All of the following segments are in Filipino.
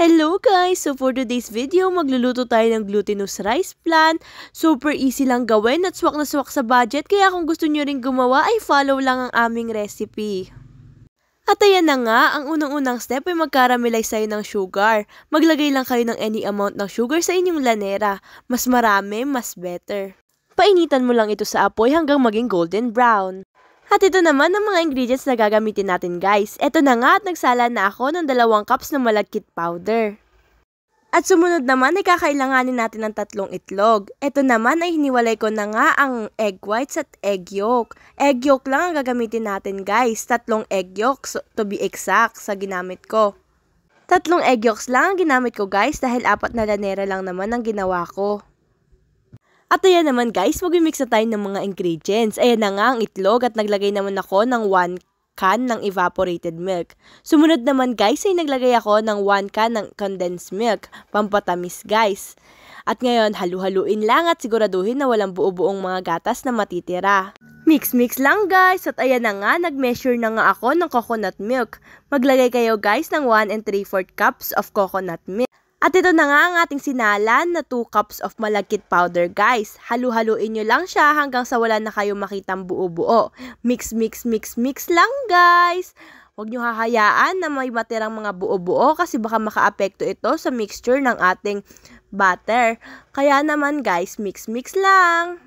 Hello guys! So for today's video, magluluto tayo ng glutinous rice flan. Super easy lang gawin at swak na swak sa budget, kaya kung gusto nyo rin gumawa ay follow lang ang aming recipe. At ayan na nga, ang unang-unang step ay mag-caramelize tayo ng sugar. Maglagay lang kayo ng any amount ng sugar sa inyong lanera. Mas marami, mas better. Painitan mo lang ito sa apoy hanggang maging golden brown. At ito naman ang mga ingredients na gagamitin natin guys. Ito na nga at nagsala na ako ng 2 cups ng malagkit powder. At sumunod naman ay kakailanganin natin ng 3 itlog. Ito naman ay hiniwalay ko na nga ang egg whites at egg yolk. Egg yolk lang ang gagamitin natin guys. 3 egg yolks to be exact sa ginamit ko. 3 egg yolks lang ang ginamit ko guys dahil 4 na lanera lang naman ang ginawa ko. At ayan naman guys, mag-mix na tayo ng mga ingredients. Ayan na nga ang itlog at naglagay naman ako ng 1 can ng evaporated milk. Sumunod naman guys ay naglagay ako ng 1 can ng condensed milk, pampatamis guys. At ngayon halu-haluin lang at siguraduhin na walang buo-buong mga gatas na matitira. Mix lang guys at ayan na nga, nag-measure na nga ako ng coconut milk. Maglagay kayo guys ng 1 3/4 cups of coconut milk. At ito na nga ang ating sinalan na 2 cups of malagkit powder guys. Halu-haluin nyo lang siya hanggang sa wala na kayo makitang buo-buo. Mix lang guys. Huwag nyo hahayaan na may matirang mga buo-buo kasi baka makaapekto ito sa mixture ng ating butter. Kaya naman guys, mix lang.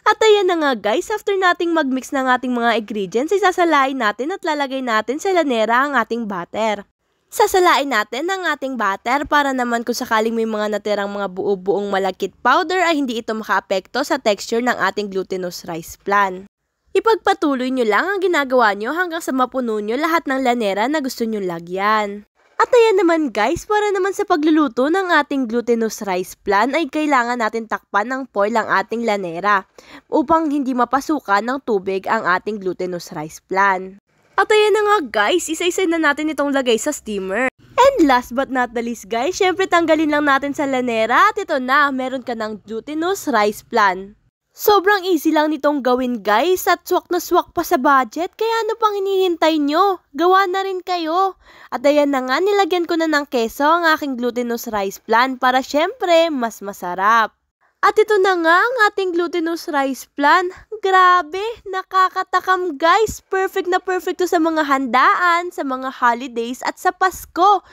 At ayan na nga guys, after nating mag-mix ng ating mga ingredients, isasalain natin at lalagay natin sa lanera ang ating butter. Sasalain natin ang ating butter para naman kung sakaling may mga natirang mga buo-buong malagkit powder ay hindi ito makaapekto sa texture ng ating glutinous rice flan. Ipagpatuloy nyo lang ang ginagawa nyo hanggang sa mapuno nyo lahat ng lanera na gusto nyo lagyan. At ayan naman guys, para naman sa pagluluto ng ating glutinous rice flan ay kailangan natin takpan ng foil ang ating lanera upang hindi mapasukan ng tubig ang ating glutinous rice flan. At ayan na nga guys, isa-isa na natin itong lagay sa steamer. And last but not the least guys, syempre tanggalin lang natin sa lanera at ito na, meron ka ng glutinous rice flan. Sobrang easy lang nitong gawin guys at swak na swak pa sa budget, kaya ano pang hinihintay nyo? Gawa na rin kayo. At ayan na nga, nilagyan ko na ng keso ang aking glutinous rice flan para syempre mas masarap. At ito na nga ang ating glutinous rice flan. Grabe, nakakatakam guys. Perfect na perfect to sa mga handaan, sa mga holidays at sa Pasko.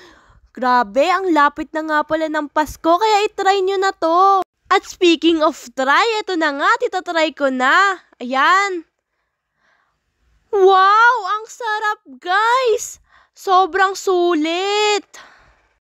Grabe, ang lapit na nga pala ng Pasko kaya itry nyo na to. At speaking of try, ito na nga, titatry ko na. Ayan. Wow, ang sarap guys. Sobrang sulit.